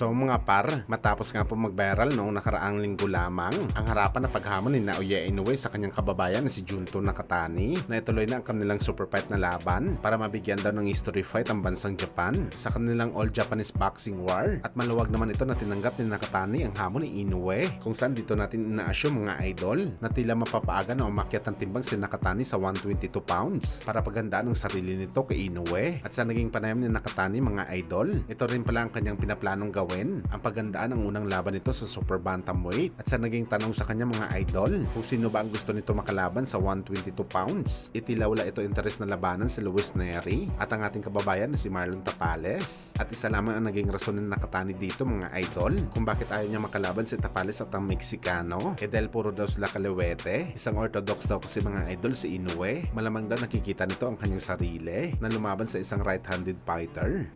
So mga par, matapos nga po mag-viral noong nakaraang linggo lamang, ang harapan na paghamon ni Naoya Inoue sa kanyang kababayan na si Junto Nakatani na ituloy na ang kanilang super fight na laban para mabigyan daw ng history fight ang bansang Japan sa kanilang All Japanese Boxing War, at maluwag naman ito na tinanggap ni Nakatani ang hamon ni Inoue, kung saan dito natin ina-assume mga idol na tila mapapaaga na umakyat ng timbang si Nakatani sa 122 pounds para paghandaan ng sarili nito kay Inoue. At sa naging panayam ni Nakatani mga idol, ito rin pala ang kanyang pinaplanong gawin, ang paghandaan ng unang laban nito sa super bantamweight. At sa naging tanong sa kanya mga idol kung sino ba ang gusto nito makalaban sa 122 pounds, itila wala ito interes na labanan si Luis Nery at ang ating kababayan na si Marlon Tapales. At isa lamang ang naging rason ni Nakatani dito mga idol kung bakit ayaw niya makalaban si Tapales at ang Meksikano, dahil puro daw sila kaliwete. Isang orthodox daw kasi mga idol si Inoue, malamang daw nakikita nito ang kanyang sarili na lumaban sa isang right-handed fighter.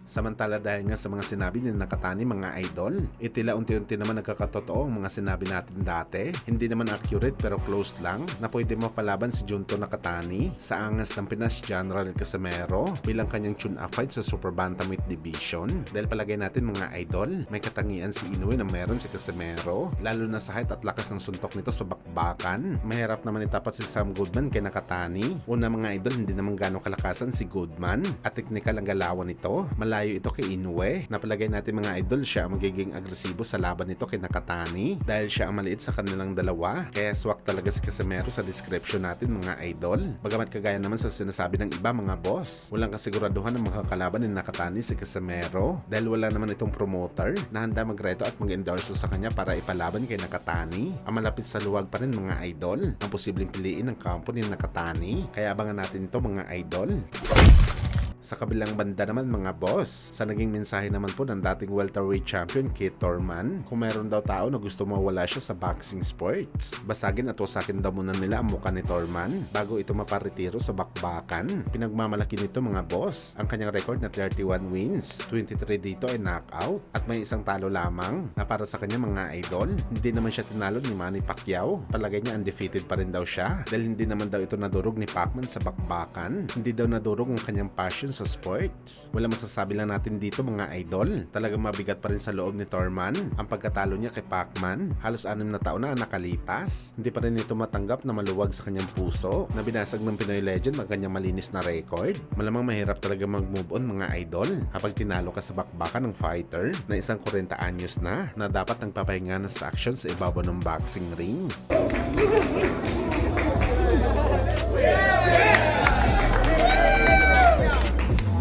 Samantala dahil nga sa mga sinabi ni Nakatani mga idol, itila unti-unti naman nagkakatotoo ang mga sinabi natin dati. Hindi naman accurate pero close lang na pwede mapalaban si Junto Nakatani sa angas ng Pinas General Casimero bilang kanyang tune-up fight sa Super Bantamweight Division. Dahil palagay natin mga idol, may katangian si Inoue na meron si Casimero, lalo na sa height at lakas ng suntok nito sa bakbakan. Mahirap naman itapat si Sam Goodman kay Nakatani. Una mga idol, hindi naman gano'ng kalakasan si Goodman at teknikal ang galawan nito. Malayo ito kay Inoue. Napalagay natin mga idol siya ang magiging agresibo sa laban nito kay Nakatani dahil siya ang maliit sa kanilang dalawa. Kaya swak talaga si Casimero sa description natin mga idol. Bagamat kagaya naman sa sinasabi ng iba mga boss, walang kasiguraduhan ng makakalaban ni Nakatani si Casimero dahil wala naman itong promoter na handa magreto at mag-endorse sa kanya para ipalaban kay Nakatani. Ang malapit sa luwag pa rin mga idol ang posibleng piliin ng kampo ni Nakatani. Kaya abangan natin ito mga idol. Sa kabilang banda naman mga boss, sa naging mensahe naman po ng dating welterweight champion Keith Thurman, kung mayroon daw tao na gusto mawala siya sa boxing sports, basagin at wasakin daw muna nila ang mukha ni Thurman bago ito maparetiro sa bakbakan. Pinagmamalaki nito mga boss ang kanyang record na 31 wins, 23 dito ay knockout at may isang talo lamang na para sa kanya mga idol. Hindi naman siya tinalo ni Manny Pacquiao, palagay niya undefeated pa rin daw siya dahil hindi naman daw ito nadurog ni Pacman sa bakbakan. Hindi daw nadurog ang kanyang passion sa sports. Wala masasabi lang natin dito mga idol. Talagang mabigat pa rin sa loob ni Thurman ang pagkatalo niya kay Pacman. Halos 6 na taon na ang nakalipas. Hindi pa rin ito matanggap na maluwag sa kanyang puso na binasag ng Pinoy legend ang kanyang malinis na record. Malamang mahirap talaga mag-move on mga idol kapag tinalo ka sa bakbakan ng fighter na isang 40 anyos na dapat nagpapahinga na sa action sa ibabaw ng boxing ring.